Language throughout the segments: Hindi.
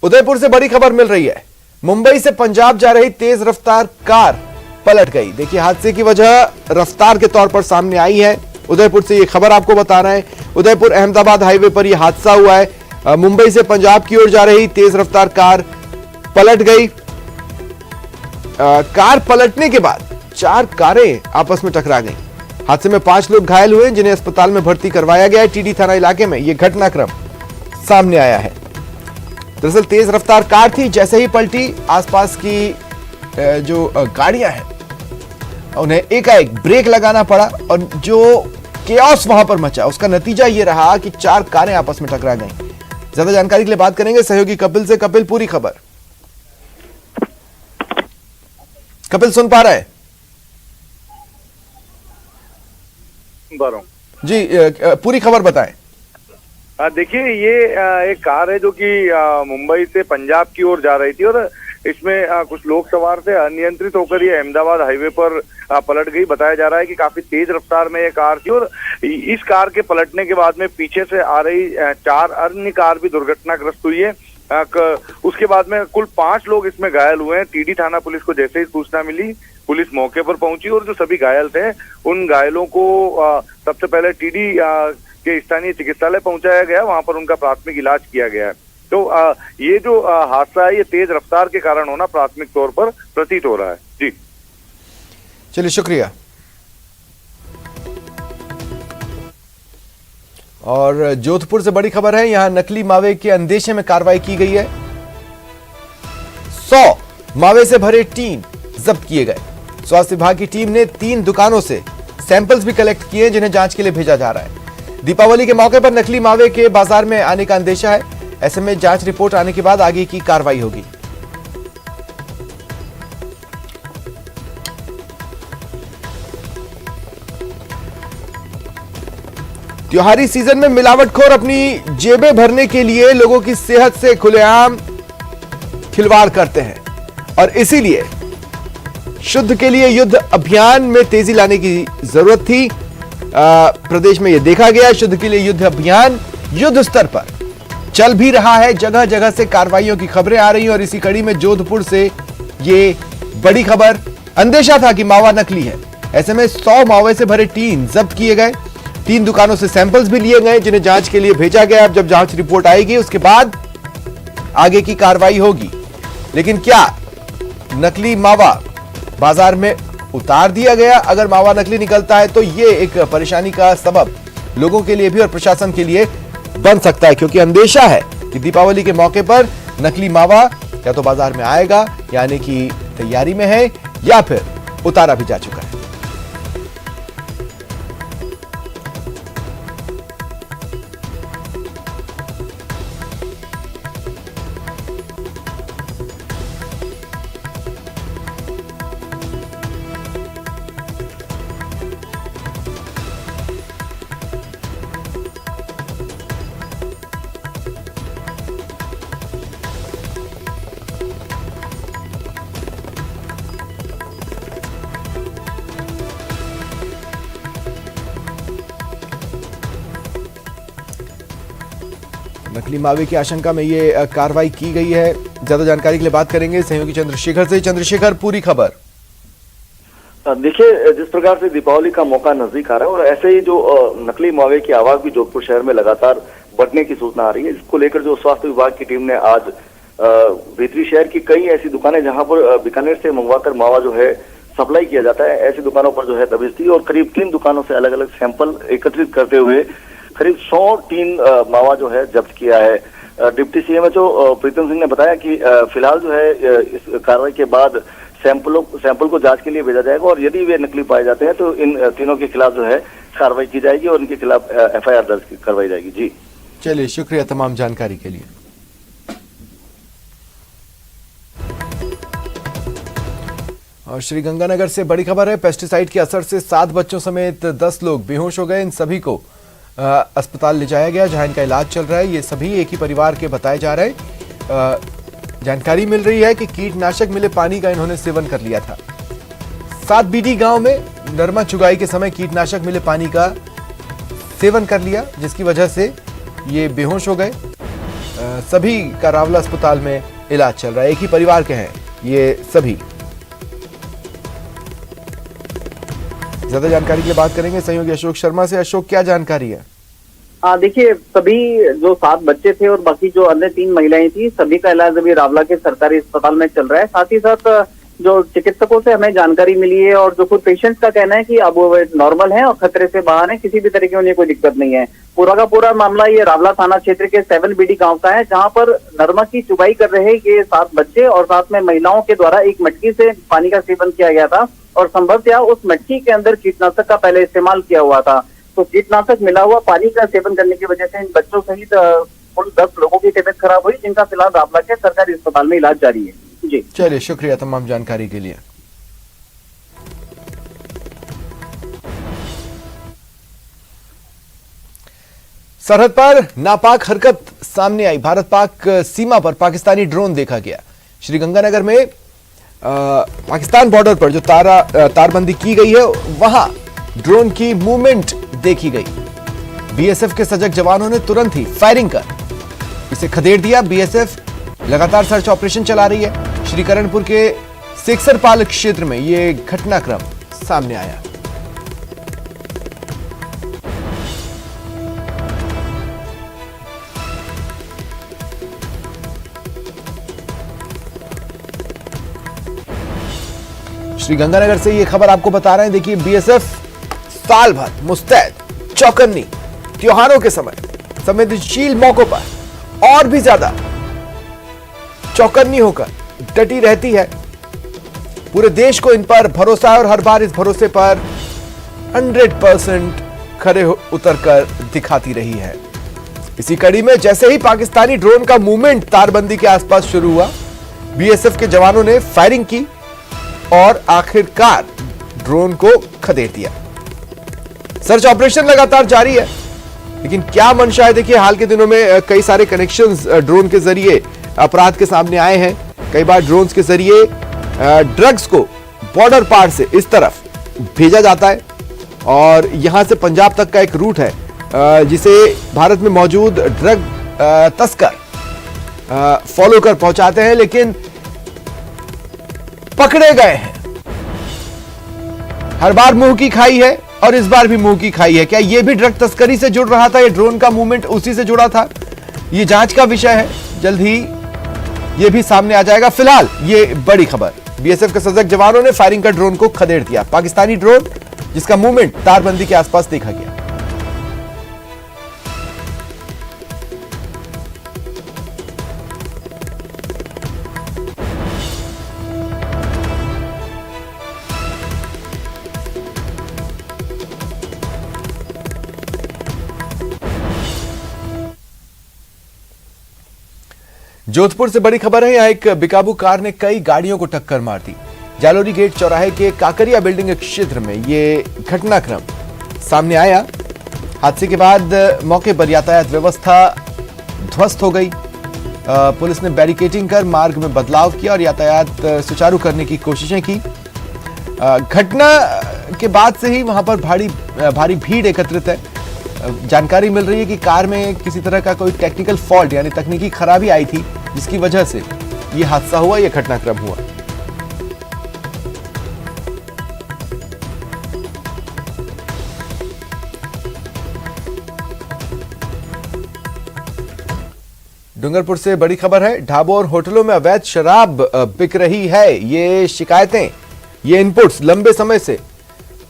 उदयपुर से बड़ी खबर मिल रही है। मुंबई से पंजाब जा रही तेज रफ्तार कार पलट गई। देखिए, हादसे की वजह रफ्तार के तौर पर सामने आई है। उदयपुर से ये खबर आपको बता रहे हैं। उदयपुर अहमदाबाद हाईवे पर यह हादसा हुआ है। मुंबई से पंजाब की ओर जा रही तेज रफ्तार कार पलट गई। कार पलटने के बाद 4 कारें आपस में टकरा गई। हादसे में 5 लोग घायल हुए, जिन्हें अस्पताल में भर्ती करवाया गया है। टीडी थाना इलाके में यह घटनाक्रम सामने आया है। दरअसल तेज रफ्तार कार थी, जैसे ही पलटी आसपास की जो गाड़ियां हैं उन्हें एकाएक ब्रेक लगाना पड़ा और जो केओस वहां पर मचा उसका नतीजा यह रहा कि 4 कारें आपस में टकरा गईं। ज्यादा जानकारी के लिए बात करेंगे सहयोगी कपिल से। कपिल, पूरी खबर। कपिल, सुन पा रहे हैं? जी, पूरी खबर बताएं। देखिए, ये एक कार है जो कि मुंबई से पंजाब की ओर जा रही थी और इसमें कुछ लोग सवार थे। अनियंत्रित होकर ये अहमदाबाद हाईवे पर पलट गई। बताया जा रहा है कि काफी तेज रफ्तार में ये कार थी और इस कार के पलटने के बाद में पीछे से आ रही 4 अन्य कार भी दुर्घटनाग्रस्त हुई है। उसके बाद में कुल 5 लोग इसमें घायल हुए हैं। टीडी थाना पुलिस को जैसे ही सूचना मिली, पुलिस मौके पर पहुंची और जो सभी घायल थे उन घायलों को सबसे पहले टीडी के स्थानीय चिकित्सालय पहुंचाया गया। वहां पर उनका प्राथमिक इलाज किया गया है। तो ये जो हादसा है ये तेज रफ्तार के कारण होना प्राथमिक तौर पर प्रतीत हो रहा है। जी चलिए, शुक्रिया। और जोधपुर से बड़ी खबर है। यहां नकली मावे के अंदेशे में कार्रवाई की गई है। 100 मावे से भरे टीन जब्त किए गए। स्वास्थ्य विभाग की टीम ने 3 दुकानों से सैंपल्स भी कलेक्ट किए, जिन्हें जांच के लिए भेजा जा रहा है। दीपावली के मौके पर नकली मावे के बाजार में आने का अंदेशा है। ऐसे में जांच रिपोर्ट आने के बाद आगे की कार्रवाई होगी। त्योहारी सीजन में मिलावटखोर अपनी जेबें भरने के लिए लोगों की सेहत से खुलेआम खिलवाड़ करते हैं और इसीलिए शुद्ध के लिए युद्ध अभियान में तेजी लाने की जरूरत थी। प्रदेश में यह देखा गया। शुद्ध के लिए युद्ध अभियान युद्ध स्तर पर चल भी रहा है। जगह जगह से कार्रवाइयों की खबरें आ रही हैं और इसी कड़ी में जोधपुर से ये बड़ी खबर। अंदेशा था कि मावा नकली है। ऐसे में 100 मावे से भरे टीन जब्त किए गए। 3 दुकानों से सैंपल्स भी लिए गए, जिन्हें जांच के लिए भेजा गया। अब जब जांच रिपोर्ट आएगी उसके बाद आगे की कार्रवाई होगी। लेकिन क्या नकली मावा बाजार में उतार दिया गया? अगर मावा नकली निकलता है तो यह एक परेशानी का सबब लोगों के लिए भी और प्रशासन के लिए बन सकता है, क्योंकि अंदेशा है कि दीपावली के मौके पर नकली मावा या तो बाजार में आएगा, यानी कि तैयारी में है, या फिर उतारा भी जा चुका है। नकली मावे की आशंका में ये कार्रवाई की गई है। ज्यादा जानकारी के लिए बात करेंगे सहयोगी चंद्रशेखर से। चंद्रशेखर, पूरी खबर। देखिए, जिस प्रकार से दीपावली का मौका नजदीक आ रहा है और ऐसे ही जो नकली मावे की आवाज भी जोधपुर शहर में लगातार बढ़ने की सूचना आ रही है, इसको लेकर जो स्वास्थ्य विभाग की टीम ने आज भीतरी शहर की कई ऐसी दुकानें जहां पर बीकानेर से मंगवाकर मावा जो है सप्लाई किया जाता है, ऐसी दुकानों पर जो है दबिश दी और करीब 3 दुकानों से अलग अलग सैंपल एकत्रित करते हुए करीब 100 टीन मावा जो है जब्त किया है। डिप्टी सीएमएचओ प्रीतम सिंह ने बताया कि फिलहाल जो है इस कार्रवाई के बाद सैंपल को जांच के लिए भेजा जाएगा और यदि वे नकली पाए जाते हैं तो इन तीनों के खिलाफ जो है कार्रवाई की जाएगी और इनके खिलाफ एफआईआर दर्ज करवाई जाएगी। जी चलिए, शुक्रिया तमाम जानकारी के लिए। और श्रीगंगानगर से बड़ी खबर है। पेस्टिसाइड के असर से 7 बच्चों समेत 10 लोग बेहोश हो गए। इन सभी को अस्पताल ले जाया गया, जहां इनका इलाज चल रहा है। ये सभी एक ही परिवार के बताए जा रहे हैं। जानकारी मिल रही है कि कीटनाशक मिले पानी का इन्होंने सेवन कर लिया था। 7 बीडी गांव में नरमा चुगाई के समय कीटनाशक मिले पानी का सेवन कर लिया, जिसकी वजह से ये बेहोश हो गए। सभी का रावला अस्पताल में इलाज चल रहा है। एक ही परिवार के हैं ये सभी। ज्यादा जानकारी के लिए बात करेंगे सहयोगी अशोक शर्मा से। अशोक, क्या जानकारी है? देखिए, सभी जो 7 बच्चे थे और बाकी जो अन्य 3 महिलाएं थी, सभी का इलाज अभी रावला के सरकारी अस्पताल में चल रहा है। साथ ही साथ जो चिकित्सकों से हमें जानकारी मिली है और जो खुद पेशेंट्स का कहना है कि अब वो नॉर्मल है और खतरे से बाहर है, किसी भी तरह की उन्हें कोई दिक्कत नहीं है। पूरा का पूरा मामला ये रावला थाना क्षेत्र के 7 बीडी गांव का है, जहां पर नरमा की चुबाई कर रहे ये 7 बच्चे और साथ में महिलाओं के द्वारा एक मटकी से पानी का सेवन किया गया था और संभवतः उस मटकी के अंदर कीटनाशक का पहले इस्तेमाल किया हुआ था। तो कीटनाशक मिला हुआ पानी का सेवन करने की वजह से इन बच्चों सहित कुल 10 लोगों की तबीयत खराब हुई, जिनका फिलहाल रावला के सरकारी अस्पताल में इलाज जारी है। जी चलिए, शुक्रिया तमाम जानकारी के लिए। सरहद पर नापाक हरकत सामने आई। भारत पाक सीमा पर पाकिस्तानी ड्रोन देखा गया। श्रीगंगानगर में पाकिस्तान बॉर्डर पर जो तारबंदी की गई है वहां ड्रोन की मूवमेंट देखी गई। बीएसएफ के सजग जवानों ने तुरंत ही फायरिंग कर इसे खदेड़ दिया। बीएसएफ लगातार सर्च ऑपरेशन चला रही है। श्रीकरणपुर के सेक्सरपाल क्षेत्र में यह घटनाक्रम सामने आया। श्रीगंगानगर से ये खबर आपको बता रहे हैं। देखिए, बीएसएफ साल भर मुस्तैद, चौकन्नी, त्योहारों के समय, संवेदनशील मौकों पर और भी ज्यादा चौकन्नी होकर डटी रहती है। पूरे देश को इन पर भरोसा है और हर बार इस भरोसे पर 100% खरे उतरकर दिखाती रही है। इसी कड़ी में जैसे ही पाकिस्तानी ड्रोन का मूवमेंट तारबंदी के आसपास शुरू हुआ, बीएसएफ के जवानों ने फायरिंग की और आखिरकार ड्रोन को खदेड़ दिया। सर्च ऑपरेशन लगातार जारी है, लेकिन क्या मंशा है? देखिए, हाल के दिनों में कई सारे कनेक्शंस ड्रोन के जरिए अपराध के सामने आए हैं। कई बार ड्रोन के जरिए ड्रग्स को बॉर्डर पार से इस तरफ भेजा जाता है और यहां से पंजाब तक का एक रूट है जिसे भारत में मौजूद ड्रग तस्कर फॉलो कर पहुंचाते हैं, लेकिन पकड़े गए हैं। हर बार मुंह की खाई है और इस बार भी मुंह की खाई है। क्या यह भी ड्रग तस्करी से जुड़ रहा था? ये ड्रोन का मूवमेंट उसी से जुड़ा था? यह जांच का विषय है। जल्द ही यह भी सामने आ जाएगा। फिलहाल यह बड़ी खबर, बीएसएफ के सजग जवानों ने फायरिंग कर ड्रोन को खदेड़ दिया। पाकिस्तानी ड्रोन जिसका मूवमेंट तारबंदी के आसपास देखा गया। जोधपुर से बड़ी खबर है। यहां एक बेकाबू कार ने कई गाड़ियों को टक्कर मार दी। जालोरी गेट चौराहे के काकरिया बिल्डिंग क्षेत्र में यह घटनाक्रम सामने आया। हादसे के बाद मौके पर यातायात व्यवस्था ध्वस्त हो गई। पुलिस ने बैरिकेडिंग कर मार्ग में बदलाव किया और यातायात सुचारू करने की कोशिशें की। घटना के बाद से ही वहां पर भारी भीड़ एकत्रित है। जानकारी मिल रही है कि कार में किसी तरह का कोई टेक्निकल फॉल्ट यानी तकनीकी खराबी आई थी, जिसकी वजह से यह हादसा हुआ, यह घटनाक्रम हुआ। डूंगरपुर से बड़ी खबर है। ढाबों और होटलों में अवैध शराब बिक रही है। ये शिकायतें, ये इनपुट्स लंबे समय से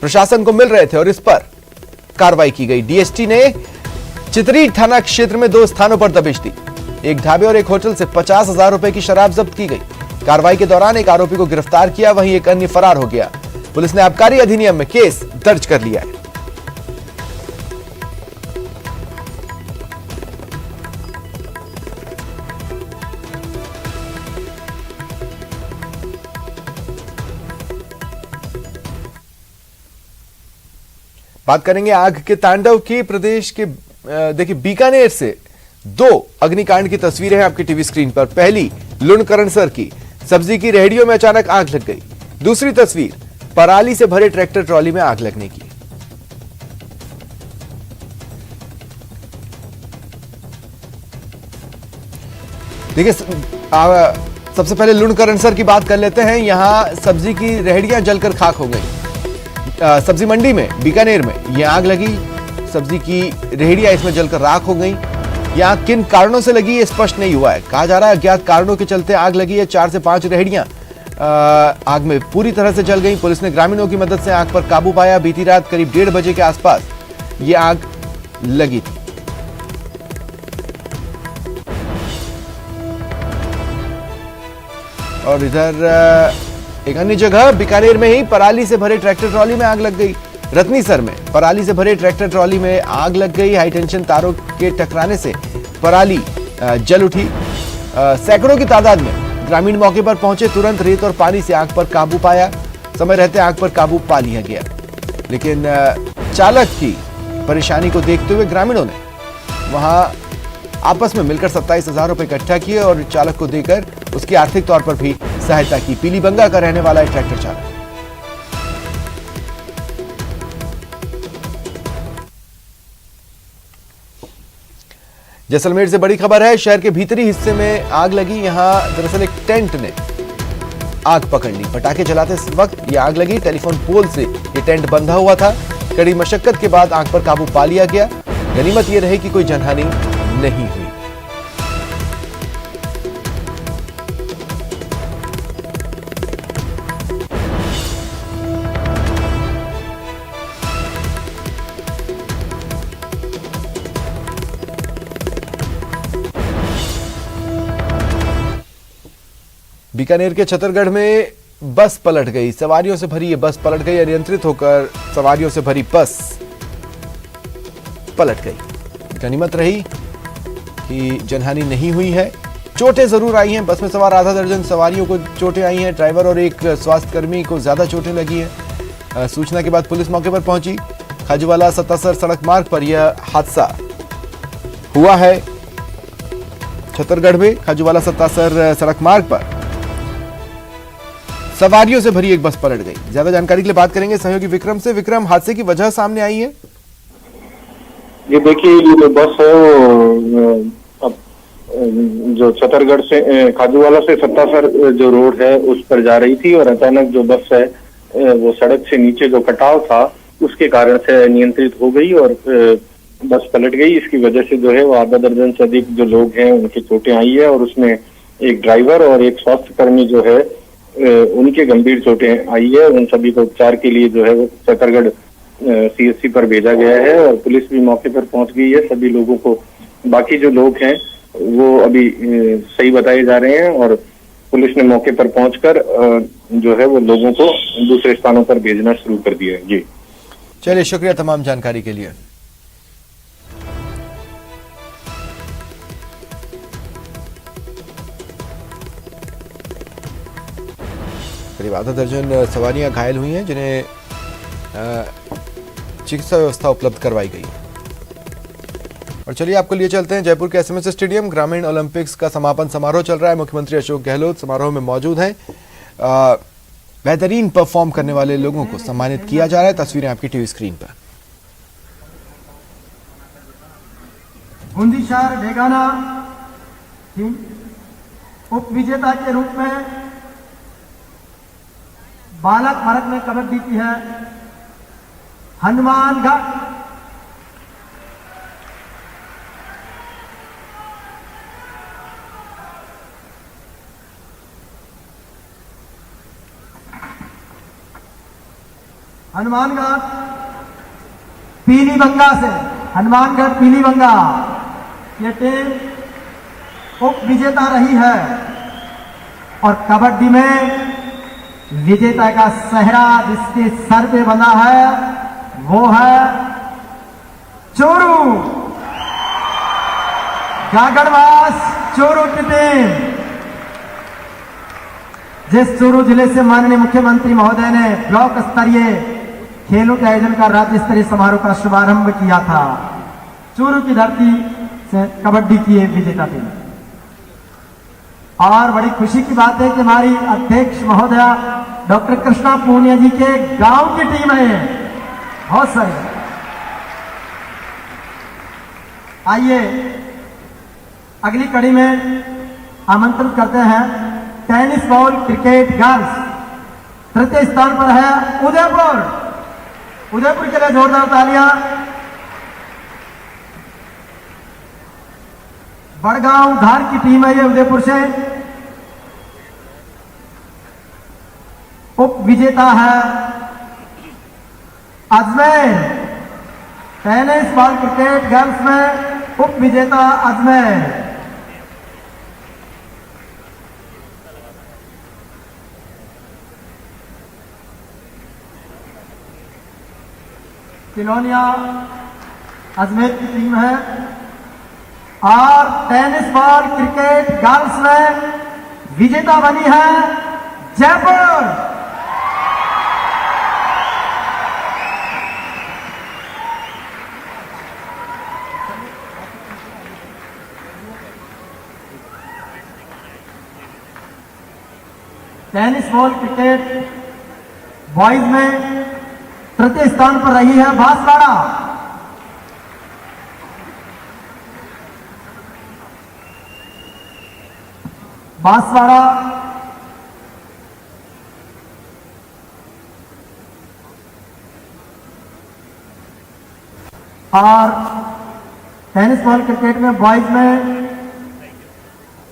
प्रशासन को मिल रहे थे और इस पर कार्रवाई की गई। डीएसटी ने चितरी थाना क्षेत्र में 2 स्थानों पर दबिश दी। एक ढाबे और एक होटल से 50,000 रुपए की शराब जब्त की गई। कार्रवाई के दौरान एक आरोपी को गिरफ्तार किया, वहीं एक अन्य फरार हो गया। पुलिस ने आबकारी अधिनियम में केस दर्ज कर लिया है। बात करेंगे आग के तांडव की। प्रदेश के देखिए बीकानेर से 2 अग्निकांड की तस्वीरें हैं आपकी टीवी स्क्रीन पर। पहली लुणकरणसर की, सब्जी की रेहड़ियों में अचानक आग लग गई। दूसरी तस्वीर पराली से भरे ट्रैक्टर ट्रॉली में आग लगने की। देखिए, सबसे पहले लुणकरणसर की बात कर लेते हैं। यहाँ सब्जी की रेहड़ियां जलकर खाक हो गई। सब्जी मंडी में, बीकानेर में ये आग लगी। सब्जी की रेहड़ियां इसमें जलकर राख हो गई। यहाँ किन कारणों से लगी ये स्पष्ट नहीं हुआ है। कहा जा रहा है अज्ञात कारणों के चलते आग लगी है। 4 से 5 रेहड़ियां आग में पूरी तरह से जल गई। पुलिस ने ग्रामीणों की मदद से आग पर काबू पाया। बीती रात करीब 1:30 बजे के आसपास ये आग लगी थी। और इधर एक अन्य जगह बीकानेर में ही पराली से भरे ट्रैक्टर ट्रॉली में आग लग गई। रत्नीसर में पराली से भरे ट्रैक्टर ट्रॉली में आग लग गई। हाई टेंशन तारों के टकराने से पराली जल उठी। सैकड़ों की तादाद में ग्रामीण मौके पर पहुंचे। तुरंत रेत और पानी से आग पर काबू पाया। समय रहते आग पर काबू पा लिया गया, लेकिन चालक की परेशानी को देखते हुए ग्रामीणों ने वहां आपस में मिलकर 27,000 रुपए इकट्ठा किए और चालक को देकर उसकी आर्थिक तौर पर भी सहायता की। पीलीबंगा का रहने वाला है ट्रैक्टर चालक। जैसलमेर से बड़ी खबर है। शहर के भीतरी हिस्से में आग लगी। यहां दरअसल एक टेंट ने आग पकड़ ली। पटाखे चलाते वक्त यह आग लगी। टेलीफोन पोल से यह टेंट बंधा हुआ था। कड़ी मशक्कत के बाद आग पर काबू पा लिया गया। गनीमत यह रही कि कोई जनहानि नहीं हुई। बीकानेर के छतरगढ़ में बस पलट गई। सवारियों से भरी ये बस पलट गई। अनियंत्रित होकर सवारियों से भरी बस पलट गई। गनीमत रही कि जनहानि नहीं हुई है। चोटें जरूर आई हैं। बस में सवार आधा दर्जन सवारियों को चोटें आई हैं। ड्राइवर और एक स्वास्थ्यकर्मी को ज्यादा चोटें लगी हैं। सूचना के बाद पुलिस मौके पर पहुंची। खाजूवाला सत्तासर सड़क मार्ग पर यह हादसा हुआ है। छतरगढ़ में खाजूवाला सत्तासर सड़क मार्ग पर सवारियों से भरी एक बस पलट गई। ज्यादा जानकारी के लिए बात करेंगे सहयोगी विक्रम से। विक्रम, हादसे की वजह सामने आई है? ये देखिए, ये जो बस है वो जो छतरगढ़ से खाजूवाला से सत्तासर जो रोड है उस पर जा रही थी और अचानक जो बस है वो सड़क से नीचे जो कटाव था उसके कारण से नियंत्रित हो गई और बस पलट गई। इसकी वजह से जो है वो आधा दर्जन से अधिक जो लोग हैं उनकी चोटें आई है और उसमें एक ड्राइवर और एक स्वास्थ्यकर्मी जो है उनके गंभीर चोटें आई है। उन सभी को उपचार के लिए जो है वो छतरगढ़ CHC पर भेजा गया है और पुलिस भी मौके पर पहुंच गई है। सभी लोगों को, बाकी जो लोग हैं वो अभी सही बताए जा रहे हैं और पुलिस ने मौके पर पहुंचकर जो है वो लोगों को दूसरे स्थानों पर भेजना शुरू कर दिया है। जी चलिए, शुक्रिया तमाम जानकारी के लिए। करीब आधा दर्जन सवारियां घायल हुई हैं जिन्हें चिकित्सा व्यवस्था उपलब्ध करवाई गई। और चलिए आपको लिए चलते हैं जयपुर के SMS स्टेडियम। ग्रामीण ओलंपिक्स का समापन समारोह चल रहा है। मुख्यमंत्री अशोक गहलोत समारोह में मौजूद हैं। बेहतरीन परफॉर्म करने वाले लोगों को सम्मानित किया जा रहा है। तस्वीरें आपकी टीवी स्क्रीन पर। बूंदी शहर ढेगाना उप विजेता के रूप में बालक वर्ग में कबड्डी की है हनुमानगढ़। हनुमानगढ़ पीलीबंगा से, हनुमानगढ़ पीलीबंगा ये टीम उप विजेता रही है और कबड्डी में विजेता का सेहरा जिसके सर पे बना है वो है चोरू, गागड़वास चोरू की टीम। जिस चोरू जिले से माननीय मुख्यमंत्री महोदय ने ब्लॉक स्तरीय खेलों के आयोजन का राज्य स्तरीय समारोह का शुभारंभ किया था, चोरू की धरती से कबड्डी की विजेता टीम। और बड़ी खुशी की बात है कि हमारी अध्यक्ष महोदया डॉक्टर कृष्णा पूनिया जी के गांव की टीम है बहुत सारी। आइए अगली कड़ी में आमंत्रित करते हैं टेनिस बॉल क्रिकेट गर्ल्स। तृतीय स्थान पर है उदयपुर। उदयपुर के लिए जोरदार तालियां। बड़गांव धार की टीम है ये उदयपुर से। उप विजेता है Ajmer. Tennis ball cricket girls में उप विजेता अजमेर। किलोनिया अजमेर की टीम है। और टेनिस बॉल क्रिकेट गर्ल्स में विजेता बनी है Jaipur. Tennis ball cricket boys में तृतीय स्थान पर रही है बांसवाड़ा। बांसवाड़ा और टेनिस बॉल क्रिकेट में बॉयज में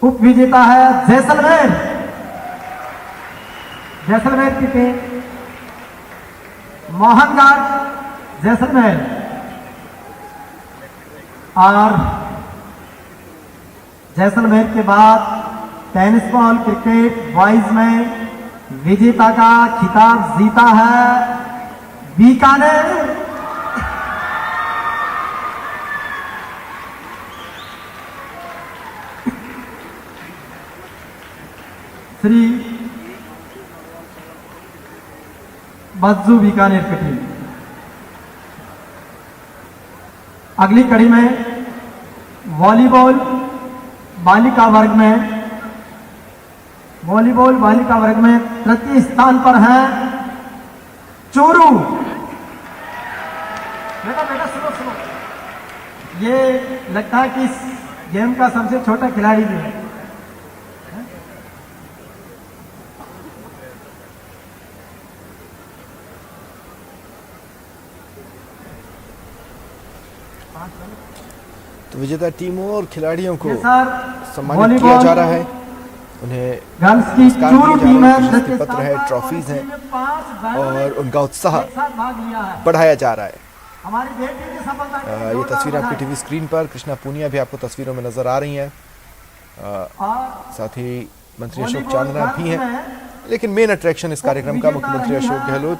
उप विजेता है जैसलमेर। जैसलमेर की टीम मोहनगढ़ जैसलमेर। और जैसलमेर के बाद टेनिस बॉल क्रिकेट बॉयज में विजेता का खिताब जीता है बीकानेर। श्री बज्जू बीकानेर की टीम। अगली कड़ी में वॉलीबॉल बालिका वर्ग में तृतीय स्थान पर है चूरू। बेटा सुनो। ये लगता है कि इस गेम का सबसे छोटा खिलाड़ी भी है। तो विजेता टीमों और खिलाड़ियों को सर सम्मानित किया जा रहा है। उन्हें गर्ल्स की चूरू टीम है। प्रशस्ति पत्र है, ट्रॉफीज हैं और उनका उत्साह बढ़ाया जा रहा है। हमारी बेटी की सफलता ये तस्वीर आपकी टीवी स्क्रीन पर कृष्णा पूनिया भी आपको तस्वीरों में नजर आ रही हैं। साथ ही मंत्री अशोक चांदना भी हैं। लेकिन मेन अट्रैक्शन इस कार्यक्रम का मुख्यमंत्री अशोक गहलोत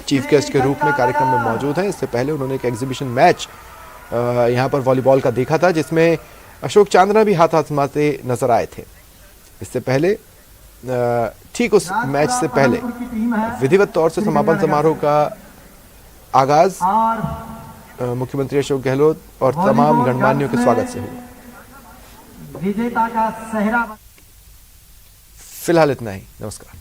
चीफ गेस्ट के रूप में कार्यक्रम में मौजूद हैं। इससे पहले उन्होंने एक एग्जीबिशन मैच यहाँ पर वॉलीबॉल का देखा था, जिसमें अशोक चांदना भी हाथ आजमाते नजर आए थे। इससे पहले ठीक उस मैच से पहले विधिवत तौर से समापन समारोह का आगाज मुख्यमंत्री अशोक गहलोत और तमाम गणमान्यों के स्वागत से हुआ। विजेता का सेहरा। फिलहाल इतना ही। नमस्कार।